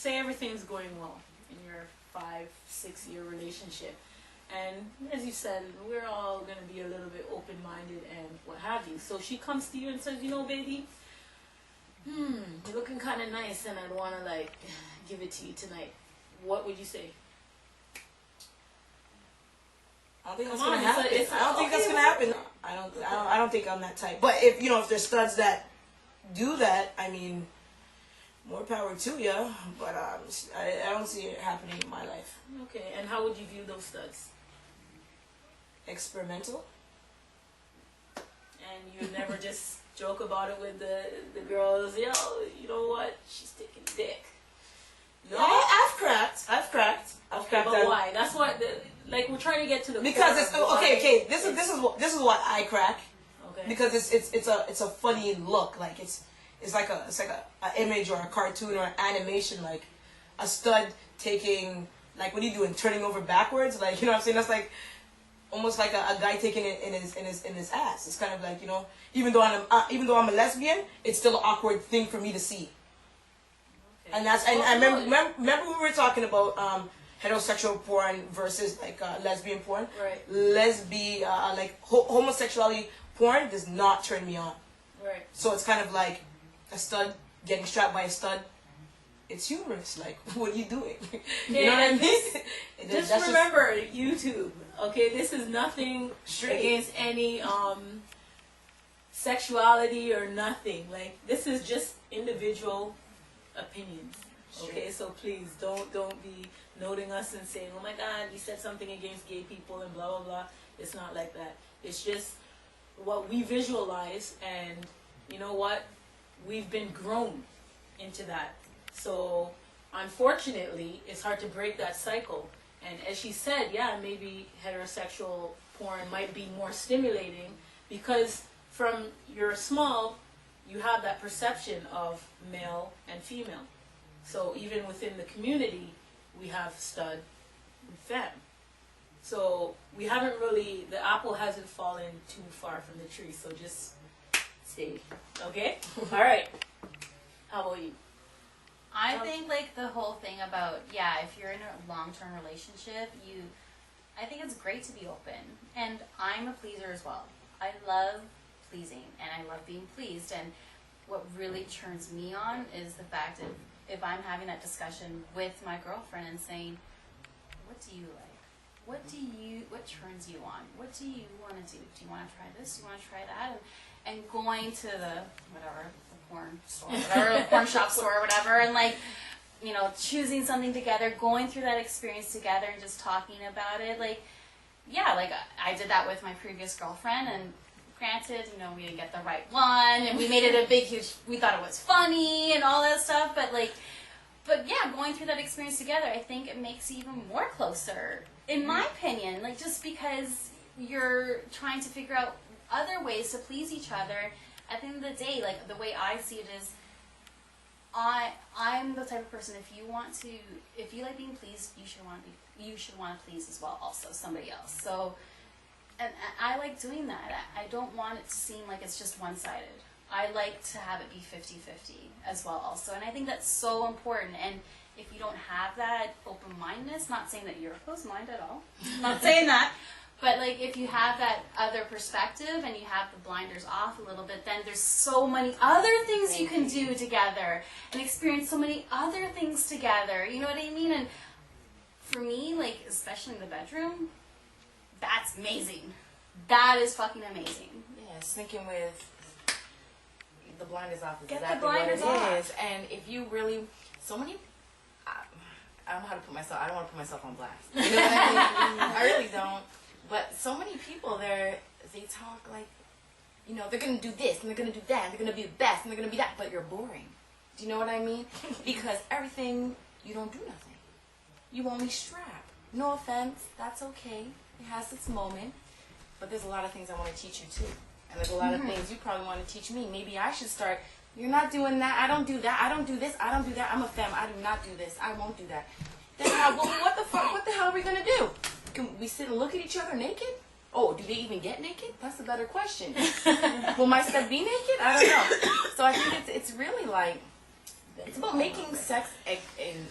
say everything's going well in your 5-6 year relationship, and as you said, we're all going to be a little bit open-minded and what have you. So she comes to you and says, you know, baby, you're looking kind of nice and I'd want to like give it to you tonight. What would you say? I don't think that's gonna happen. I don't think that's gonna happen. I don't think I'm that type. But if if there's studs that do that, I mean, more power to you. But I don't see it happening in my life. Okay, and how would you view those studs? Experimental. And you never just joke about it with the girls. Yo, you know what? She's taking dick. No, yeah, I've cracked. Okay, but why? That's what. Like we're trying to get to the because it's okay. This is why I crack. Okay. Because it's a funny look. Like it's like a image or a cartoon or an animation, like a stud taking, like, what are you doing, turning over backwards, like, you know what I'm saying? That's like almost like a guy taking it in his ass. It's kind of like, even though I'm a lesbian, it's still an awkward thing for me to see. Okay. And I remember we were talking about heterosexual porn versus like lesbian porn. Right. Like homosexuality porn does not turn me on. Right. So it's kind of like a stud getting strapped by a stud. It's humorous. Like, what are you doing? You know what I mean? Just remember YouTube. Okay, this is nothing against any sexuality or nothing. Like, this is just individual opinions. Okay, so please don't be noting us and saying, oh my God, you said something against gay people and blah blah blah. It's not like that. It's just what we visualize, and you know what? We've been grown into that. So unfortunately, it's hard to break that cycle. And as she said, yeah, maybe heterosexual porn might be more stimulating because from you're small, you have that perception of male and female. So even within the community, we have stud and femme. So we haven't really, the apple hasn't fallen too far from the tree. So just stay, okay? All right. How about you? I think like the whole thing about, if you're in a long-term relationship, I think it's great to be open. And I'm a pleaser as well. I love pleasing and I love being pleased. And what really turns me on is the fact that if I'm having that discussion with my girlfriend and saying, what do you like? What turns you on? What do you want to do? Do you want to try this? Do you want to try that? And going to the porn store, whatever, porn shop store or whatever, and like, choosing something together, going through that experience together and just talking about it. Like, I did that with my previous girlfriend, and granted, we didn't get the right one, and we made it a big, huge, we thought it was funny and all that stuff, but going through that experience together, I think it makes you even more closer, in my opinion, like, just because you're trying to figure out other ways to please each other. At the end of the day, like, the way I see it is, I'm the type of person, if you like being pleased, you should want to please as well, also somebody else. So, and I like doing that. I don't want it to seem like it's just one-sided. I like to have it be 50-50 as well, also, and I think that's so important. And if you don't have that open-mindedness, not saying that you're closed-minded at all, not saying that. But like, if you have that other perspective and you have the blinders off a little bit, then there's so many other things you can do together and experience so many other things together. You know what I mean? And for me, like, especially in the bedroom, that's amazing. That is fucking amazing. Yeah, sneaking with the blinders off is Get exactly the blinders what it off. is. And if you really, so many, I don't know how to put myself, I don't want to put myself on blast. You know what I mean? I really don't. But so many people there, they talk like, they're going to do this, and they're going to do that, and they're going to be the best, and they're going to be that, but you're boring. Do you know what I mean? Because everything, you don't do nothing. You only strap. No offense, that's okay. It has its moment. But there's a lot of things I want to teach you too. And there's a lot of things you probably want to teach me. Maybe I should start, you're not doing that, I don't do that, I don't do this, I don't do that, I'm a femme, I do not do this, I won't do that. Then what the fuck, what the hell are we going to do? Can we sit and look at each other naked? Oh, do they even get naked? That's a better question. Will my stud be naked? I don't know. So I think it's really like, It's about making sex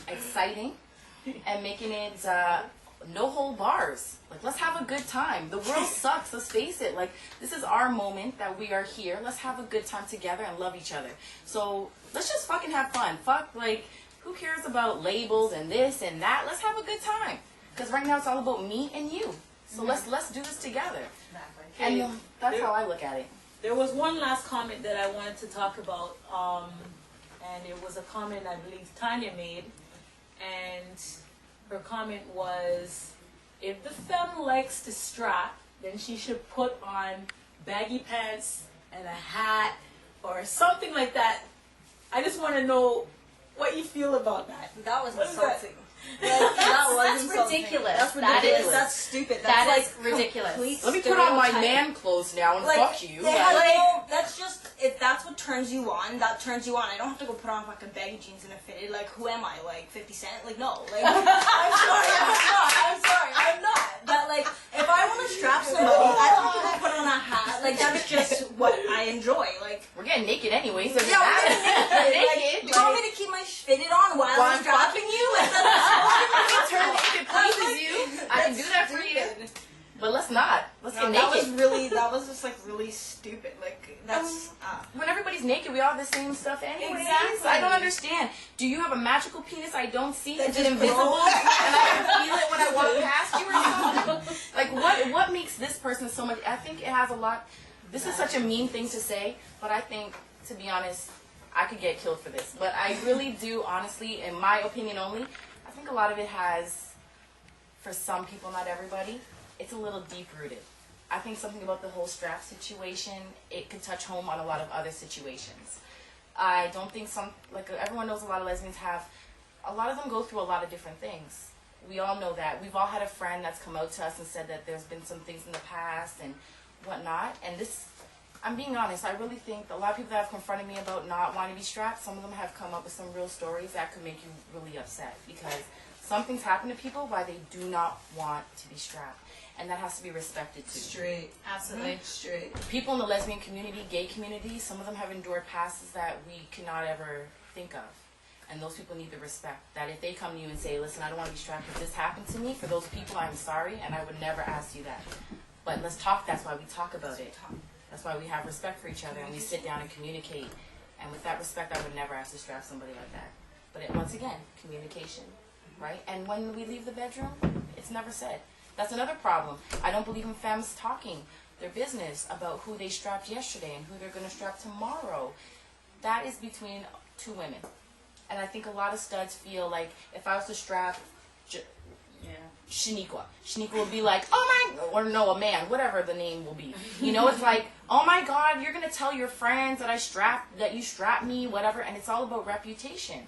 exciting and making it no hold bars. Like, let's have a good time. The world sucks, let's face it. Like, this is our moment that we are here. Let's have a good time together and love each other. So let's just fucking have fun. Fuck, like, who cares about labels and this and that? Let's have a good time. Because right now it's all about me and you. So let's do this together. Exactly. And that's how I look at it. There was one last comment that I wanted to talk about, and it was a comment I believe Tanya made, and her comment was, if the femme likes to strap, then she should put on baggy pants and a hat or something like that. I just want to know what you feel about that. That was What is that? insulting. Like, that was That's insulting. ridiculous. That's That ridiculous. is- That's stupid. that That's is like ridiculous. complete Let me put on my stereotype. man clothes now and Like, fuck you. they Like, have no, that's just, if that's what turns you on, that turns you on. I don't have to go put on fucking baggy jeans and a fitted. Like, who am I? Like, 50 Cent? Like, no. Like, I'm sorry, I'm not. But, like, if I want to strap somebody, I don't have to go put on a hat. Like, that's just what I enjoy. Like, we're getting naked anyways. So yeah, we're I'm naked. naked. Like, you want me to keep my fitted on while While I'm I'm strapping you? Like, that's Turn if it pleases you. I can do that for you. But let's not. Let's get naked. that was just like really stupid. Like, that's, When everybody's naked, we all have the same stuff anyways. Exactly. I don't understand. Do you have a magical penis I don't see? That Is it just invisible? grows? And I can feel it when I walk past you or something? Like, what makes this person so much? I think it has a lot. This is such a mean thing to say, but I think, to be honest, I could get killed for this. But I really do, honestly, in my opinion only, I think a lot of it has, for some people, not everybody, it's a little deep-rooted. I think something about the whole strap situation, it could touch home on a lot of other situations. I don't think everyone knows a lot of lesbians a lot of them go through a lot of different things. We all know that. We've all had a friend that's come out to us and said that there's been some things in the past and whatnot. And this, I'm being honest, I really think a lot of people that have confronted me about not wanting to be strapped, some of them have come up with some real stories that could make you really upset because something's happened to people why they do not want to be strapped. And that has to be respected too. Straight. Absolutely. Straight. People in the lesbian community, gay community, some of them have endured pasts that we cannot ever think of. And those people need the respect. That if they come to you and say, listen, I don't want to be strapped, if this happened to me, for those people, I'm sorry, and I would never ask you that. But let's talk, that's why we talk about it. That's why we have respect for each other and we sit down and communicate. And with that respect, I would never ask to strap somebody like that. But once again, communication, right? And when we leave the bedroom, it's never said. That's another problem. I don't believe in femmes talking their business about who they strapped yesterday and who they're going to strap tomorrow. That is between two women. And I think a lot of studs feel like if I was to strap Shaniqua will be like, oh my, or no, a man, whatever the name will be. You know, it's like, oh my God, you're going to tell your friends that you strapped me, whatever. And it's all about reputation.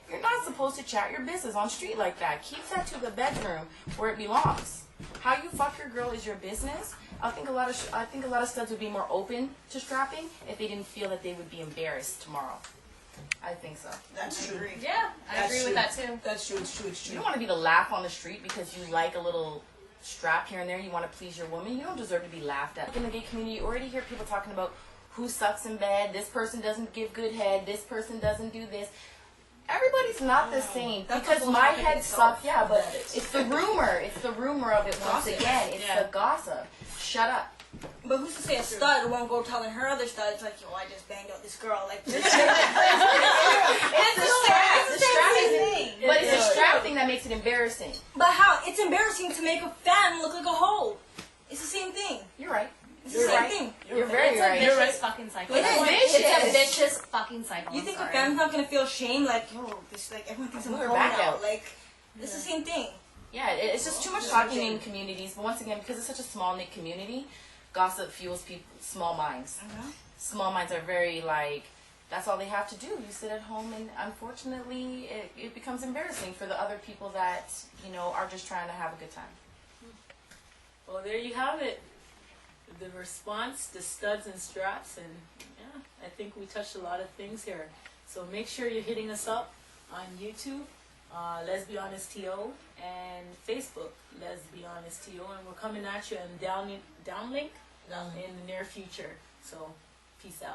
You're not supposed to chat your business on street like that. Keep that to the bedroom where it belongs. How you fuck your girl is your business. I think a lot of studs would be more open to strapping if they didn't feel that they would be embarrassed tomorrow. I think so. That's true. Yeah, I That's agree true. with that too. That's true. It's true. It's You true. don't want to be the laugh on the street because you like a little strap here and there. You want to please your woman. You don't deserve to be laughed at. In the gay community, you already hear people talking about who sucks in bed. This person doesn't give good head. This person doesn't do this. Everybody's not the same. That's Because a whole my topic head itself. sucks. Yeah, but That is. it's the rumor. It's the rumor of it once Gossip. again. It's Yeah. the gossip. Shut up. but who's to say a stud won't go telling her other studs, like, yo, I just banged out this girl. Like, it's the same thing. But it's the strap thing that makes it embarrassing. But how? It's embarrassing to make a fan look like a hoe. It's the same thing. You're right. It's the same thing. You're very It's a right. vicious fucking cycle. It is. It's a Vicious. vicious fucking cycle. You I'm think sorry. a fan's not gonna feel shame? Like, yo, this, like, everyone thinks I'm a Put her hoe back now. out. Like, it's the same thing. Yeah, it's just too much talking in communities. But once again, because it's such a small-knit community, gossip fuels small minds. Small minds are very, like, that's all they have to do. You sit at home, and unfortunately, it becomes embarrassing for the other people that, you know, are just trying to have a good time. Well, there you have it. The response to studs and straps, and yeah, I think we touched a lot of things here. So make sure you're hitting us up on YouTube, LEZbEhoNEStTO, and Facebook, LEZbEhoNEStTO, and we're coming at you on downlink in the near future. So peace out.